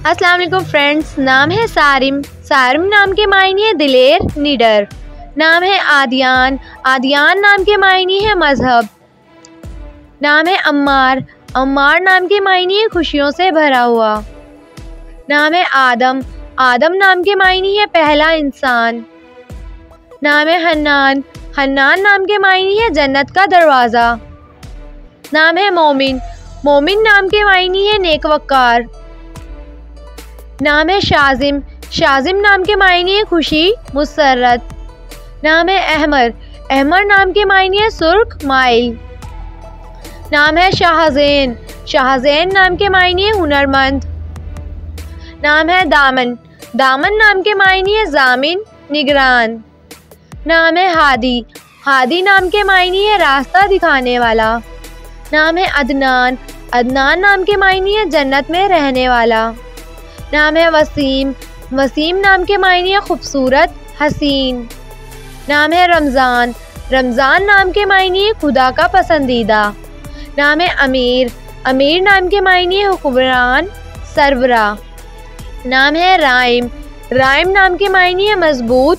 अस्सलाम वालेकुम फ्रेंड्स। नाम है सारिम। सारिम नाम के मायने है दिलेर, निडर। नाम है आदियान। आदियान नाम के मायने है मजहब। नाम है अम्मार। अम्मार नाम के मायने है खुशियों से भरा हुआ। नाम है आदम। आदम नाम के मायने है पहला इंसान। नाम है हन्नान। हन्नान नाम के मायने है जन्नत का दरवाज़ा। नाम है मोमिन। मोमिन नाम के मायने है नेकवक्कार। नाम है शाजिम। शाजिम नाम के मायने है खुशी, मुसर्रत। नाम है अहमर। अहमर नाम के मायने है सुर्ख, माइल। नाम है शाहज़ैन। शाहज़ैन नाम के मायने है हुनरमंद। नाम है दामन। दामन नाम के मायने है जामिन, निगरान। नाम है हादी। हादी नाम के मायने है रास्ता दिखाने वाला। नाम है अदनान। अदनान नाम के मायने है जन्नत में रहने वाला। नाम है वसीम। वसीम नाम के मायने है खूबसूरत, हसीन। नाम है रमज़ान। रमज़ान नाम के मायने है खुदा का पसंदीदा। नाम है अमीर। अमीर नाम के मायने है हुक्मरान, सरबरा। नाम है राइम। राइम नाम के मायने है मजबूत,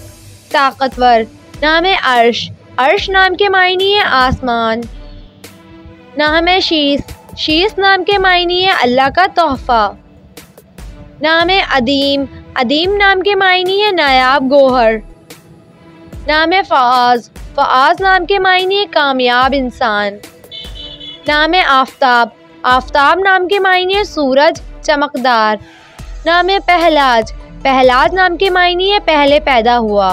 ताकतवर। नाम है अर्श। अर्श नाम के मायने है आसमान। नाम है शीस। शीस नाम के मायने है अल्लाह का तोहफ़ा। नाम है अदीम। अदीम नाम के मायने है नायाब गोहर। नाम है फ़आज़। फ़आज़ नाम के मायने है कामयाब इंसान। नाम है आफ़ताब। आफ़ताब नाम के मायने है सूरज, चमकदार। नाम है पहलाज। पहलाज नाम के मायने है पहले पैदा हुआ।